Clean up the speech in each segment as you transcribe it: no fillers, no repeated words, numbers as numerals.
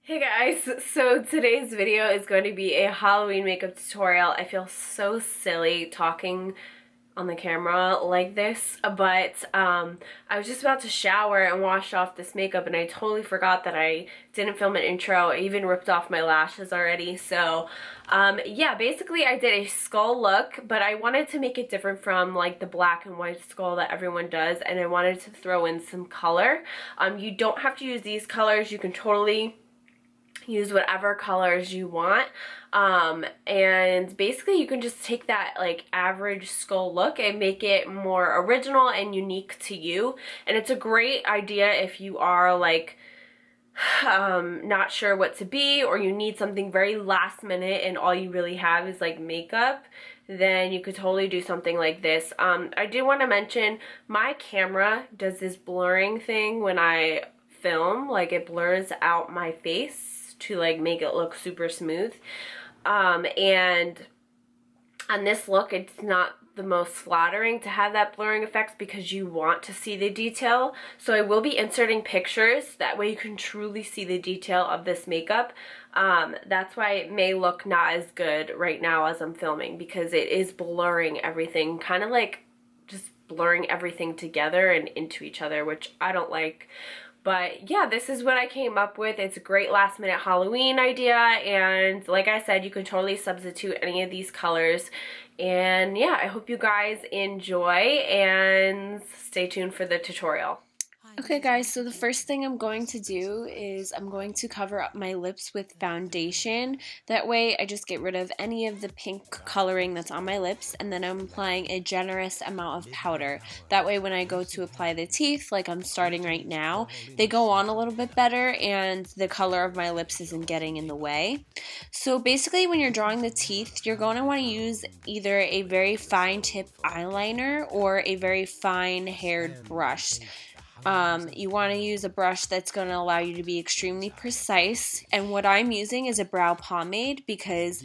Hey guys, so today's video is going to be a Halloween makeup tutorial. I feel so silly talking on the camera like this, but I was just about to shower and wash off this makeup and I totally forgot that I didn't film an intro. I even ripped off my lashes already. So yeah, basically I did a skull look, but I wanted to make it different from like the black and white skull that everyone does, and I wanted to throw in some color. You don't have to use these colors. You can totally use whatever colors you want, and basically you can just take that like average skull look and make it more original and unique to you. And it's a great idea if you are like not sure what to be, or you need something very last minute and all you really have is like makeup. Then you could totally do something like this. I do want to mention my camera does this blurring thing when I film, like it blurs out my face to like make it look super smooth, and on this look it's not the most flattering to have that blurring effect because you want to see the detail. So I will be inserting pictures, that way you can truly see the detail of this makeup. That's why it may look not as good right now as I'm filming, because it is blurring everything, kind of like just blurring everything together and into each other, which I don't like. But yeah, this is what I came up with. It's a great last minute Halloween idea, and like I said, you can totally substitute any of these colors. And yeah, I hope you guys enjoy and stay tuned for the tutorial. Okay guys, so the first thing I'm going to do is I'm going to cover up my lips with foundation. That way I just get rid of any of the pink coloring that's on my lips, and then I'm applying a generous amount of powder. That way when I go to apply the teeth, like I'm starting right now, they go on a little bit better and the color of my lips isn't getting in the way. So basically when you're drawing the teeth, you're going to want to use either a very fine tip eyeliner or a very fine haired brush. You want to use a brush that's going to allow you to be extremely precise. And what I'm using is a brow pomade because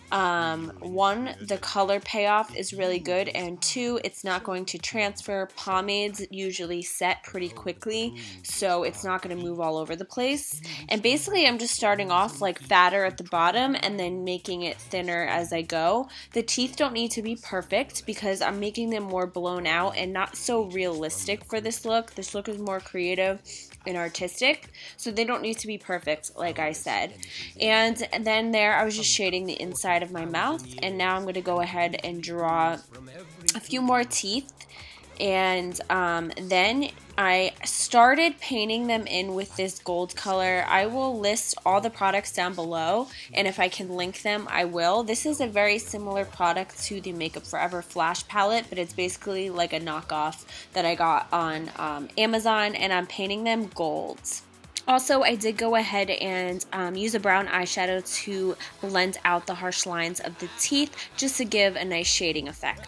one, the color payoff is really good, and two, it's not going to transfer. Pomades usually set pretty quickly, so it's not going to move all over the place. And basically I'm just starting off like fatter at the bottom and then making it thinner as I go. The teeth don't need to be perfect because I'm making them more blown out and not so realistic for this look. This look is more creative and artistic, so they don't need to be perfect, like I said. And then there I was just shading the inside of my mouth, and now I'm going to go ahead and draw a few more teeth. And then I started painting them in with this gold color. I will list all the products down below, and if I can link them, I will. This is a very similar product to the Makeup Forever Flash palette, but it's basically like a knockoff that I got on Amazon, and I'm painting them gold. Also, I did go ahead and use a brown eyeshadow to blend out the harsh lines of the teeth, just to give a nice shading effect.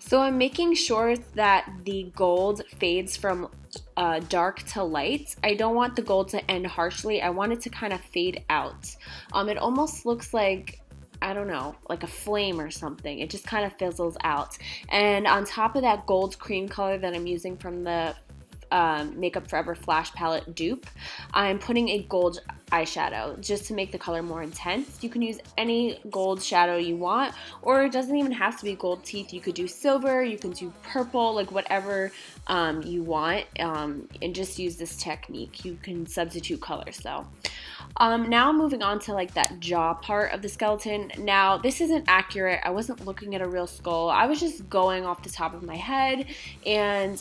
So I'm making sure that the gold fades from dark to light. I don't want the gold to end harshly. I want it to kind of fade out. It almost looks like, I don't know, like a flame or something. It just kind of fizzles out. And on top of that gold cream color that I'm using from the Makeup Forever Flash Palette dupe, I'm putting a gold eyeshadow just to make the color more intense. You can use any gold shadow you want, or it doesn't even have to be gold teeth. You could do silver, you can do purple, like whatever you want, and just use this technique. You can substitute colors though. Now moving on to like that jaw part of the skeleton. Now this isn't accurate. I wasn't looking at a real skull. I was just going off the top of my head, and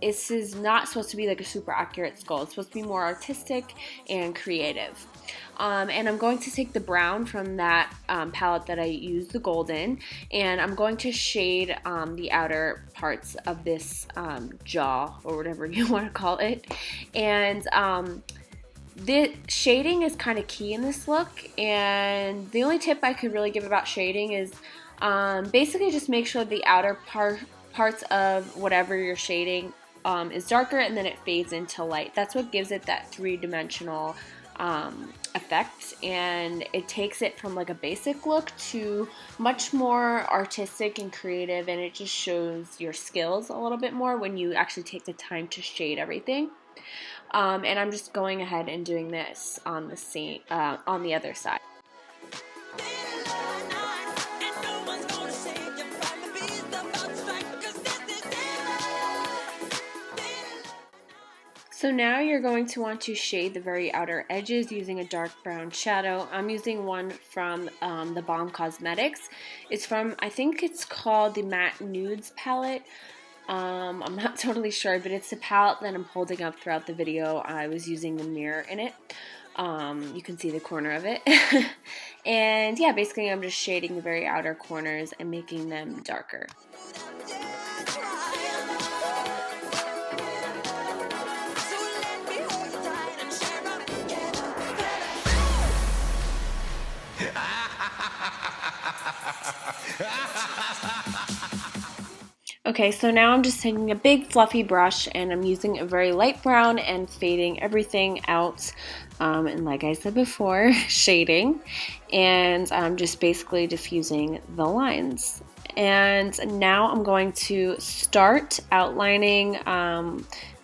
this is not supposed to be like a super accurate skull. It's supposed to be more artistic and creative. And I'm going to take the brown from that palette that I used the gold in, and I'm going to shade the outer parts of this jaw, or whatever you want to call it. And the shading is kind of key in this look, and the only tip I could really give about shading is basically just make sure the outer parts of whatever you're shading is darker, and then it fades into light. That's what gives it that three-dimensional effect, and it takes it from like a basic look to much more artistic and creative, and it just shows your skills a little bit more when you actually take the time to shade everything. And I'm just going ahead and doing this on the other side. So now you're going to want to shade the very outer edges using a dark brown shadow. I'm using one from the Balm Cosmetics. It's from, I think it's called the Matte Nudes palette. I'm not totally sure, but it's the palette that I'm holding up throughout the video. I was using the mirror in it. You can see the corner of it. And yeah, basically I'm just shading the very outer corners and making them darker. Okay, so now I'm just taking a big fluffy brush and I'm using a very light brown and fading everything out. And like I said before, shading. And I'm just basically diffusing the lines. And now I'm going to start outlining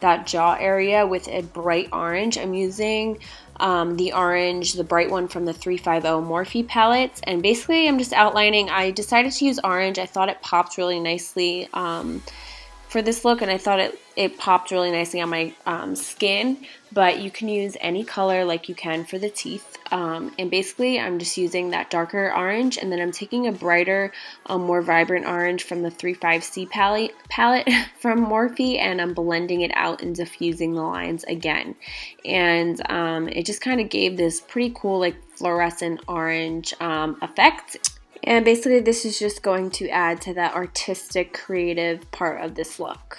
that jaw area with a bright orange. I'm using the orange, the bright one from the 350 Morphe palette, and basically I'm just outlining. I decided to use orange. I thought it popped really nicely for this look, and I thought it popped really nicely on my skin, but you can use any color like you can for the teeth. And basically I'm just using that darker orange, and then I'm taking a brighter, more vibrant orange from the 35C palette from Morphe, and I'm blending it out and diffusing the lines again. And it just kind of gave this pretty cool like fluorescent orange effect. And basically this is just going to add to that artistic, creative part of this look.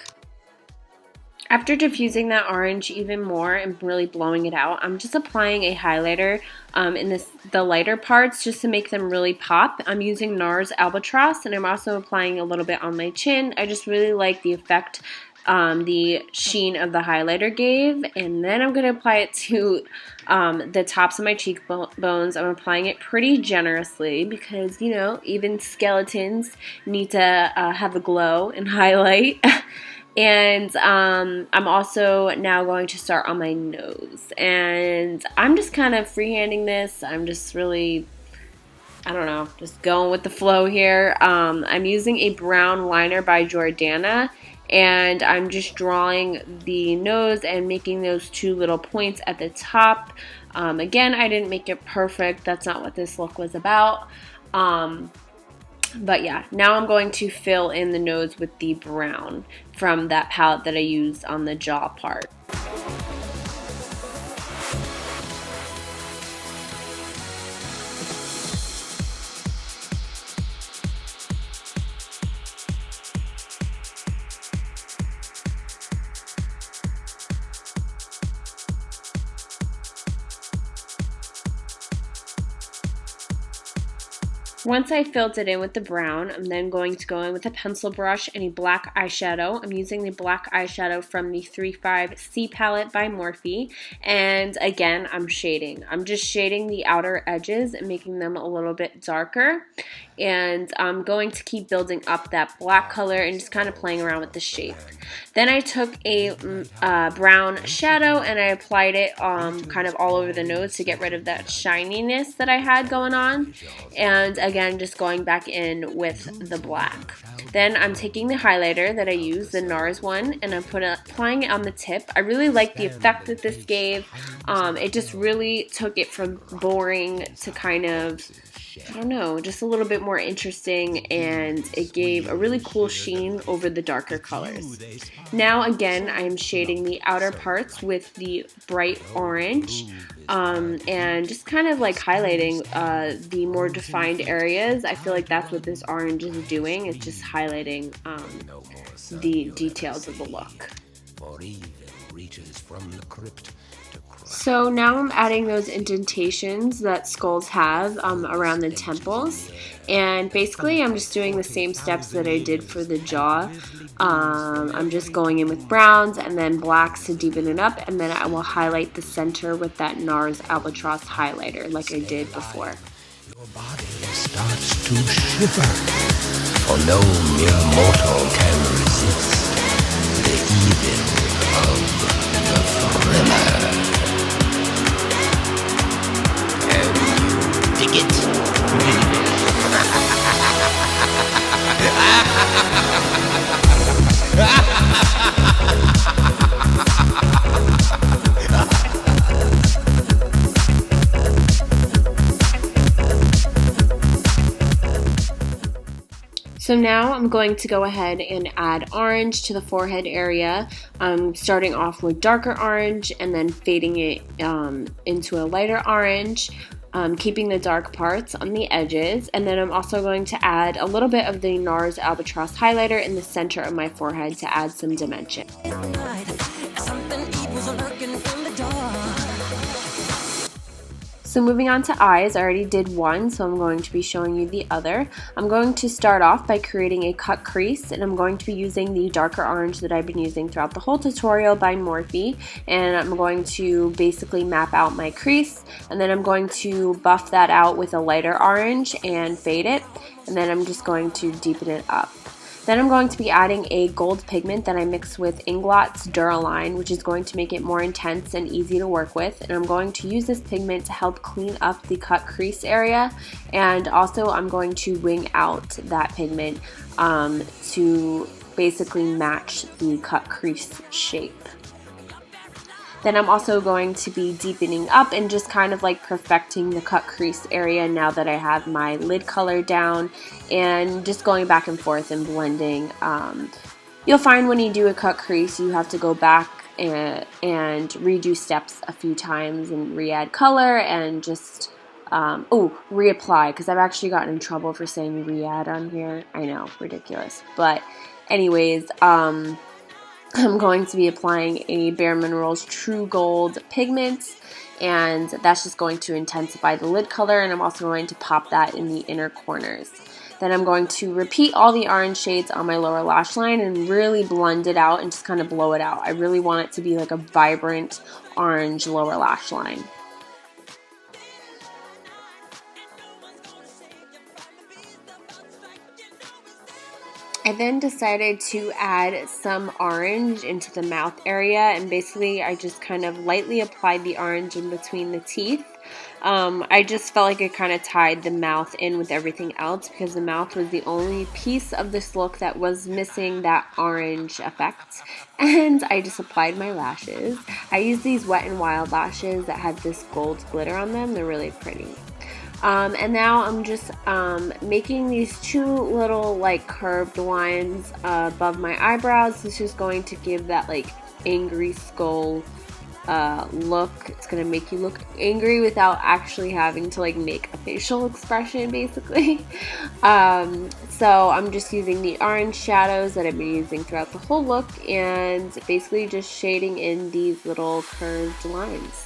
After diffusing that orange even more and really blowing it out, I'm just applying a highlighter in the lighter parts just to make them really pop. I'm using Nars Albatross, and I'm also applying a little bit on my chin. I just really like the effect the sheen of the highlighter gave, and then I'm going to apply it to the tops of my cheekbones. I'm applying it pretty generously because, you know, even skeletons need to have a glow and highlight. And I'm also now going to start on my nose, and I'm just kind of freehanding this. I'm just really, I don't know, just going with the flow here. I'm using a brown liner by Jordana, and I'm just drawing the nose and making those two little points at the top. Again, I didn't make it perfect. That's not what this look was about. But yeah, now I'm going to fill in the nose with the brown from that palette that I used on the jaw part. Once I filled it in with the brown, I'm then going to go in with a pencil brush and a black eyeshadow. I'm using the black eyeshadow from the 35C palette by Morphe. And again, I'm shading. I'm just shading the outer edges and making them a little bit darker. And I'm going to keep building up that black color and just kind of playing around with the shape. Then I took a brown shadow and I applied it kind of all over the nose to get rid of that shininess that I had going on. And again, just going back in with the black. Then I'm taking the highlighter that I used, the Nars one, and I'm applying it on the tip. I really like the effect that this gave. It just really took it from boring to kind of, I don't know, just a little bit more interesting, and it gave a really cool sheen over the darker colors. Now again, I'm shading the outer parts with the bright orange and just kind of like highlighting the more defined areas. I feel like that's what this orange is doing. It's just highlighting the details of the look. So now I'm adding those indentations that skulls have around the temples, and basically I'm just doing the same steps that I did for the jaw. I'm just going in with browns and then blacks to deepen it up, and then I will highlight the center with that Nars Albatross highlighter like I did before. Your body starts to shiver, for no mere mortal can resist the evil of the fire. So now I'm going to go ahead and add orange to the forehead area. I'm starting off with darker orange and then fading it into a lighter orange, keeping the dark parts on the edges. And then I'm also going to add a little bit of the Nars Albatross highlighter in the center of my forehead to add some dimension. So moving on to eyes, I already did one, so I'm going to be showing you the other. I'm going to start off by creating a cut crease, and I'm going to be using the darker orange that I've been using throughout the whole tutorial by Morphe, and I'm going to basically map out my crease, and then I'm going to buff that out with a lighter orange and fade it, and then I'm just going to deepen it up. Then I'm going to be adding a gold pigment that I mixed with Inglot's Duraline, which is going to make it more intense and easy to work with. And I'm going to use this pigment to help clean up the cut crease area. And also I'm going to wing out that pigment to basically match the cut crease shape. Then I'm also going to be deepening up and just kind of like perfecting the cut crease area now that I have my lid color down, and just going back and forth and blending. You'll find when you do a cut crease you have to go back and redo steps a few times and re-add color and just reapply, because I've actually gotten in trouble for saying re-add on here. I know, ridiculous. But anyways, I'm going to be applying a Bare Minerals True Gold pigment, and that's just going to intensify the lid color, and I'm also going to pop that in the inner corners. Then I'm going to repeat all the orange shades on my lower lash line and really blend it out and just kind of blow it out. I really want it to be like a vibrant orange lower lash line. I then decided to add some orange into the mouth area, and basically I just kind of lightly applied the orange in between the teeth. I just felt like it kind of tied the mouth in with everything else, because the mouth was the only piece of this look that was missing that orange effect. And I just applied my lashes. I used these Wet n Wild lashes that had this gold glitter on them. They're really pretty. And now I'm just making these two little like curved lines above my eyebrows. This is going to give that like angry skull look. It's going to make you look angry without actually having to like make a facial expression, basically. So I'm just using the orange shadows that I've been using throughout the whole look and basically just shading in these little curved lines.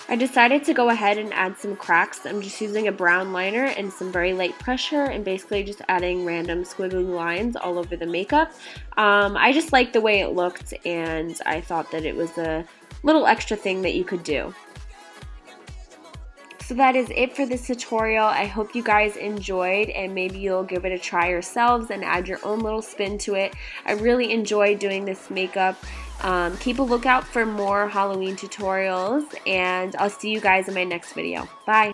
I decided to go ahead and add some cracks. I'm just using a brown liner and some very light pressure and basically just adding random squiggly lines all over the makeup. I just liked the way it looked, and I thought that it was a little extra thing that you could do. So that is it for this tutorial. I hope you guys enjoyed, and maybe you'll give it a try yourselves and add your own little spin to it. I really enjoyed doing this makeup. Keep a lookout for more Halloween tutorials, and I'll see you guys in my next video. Bye!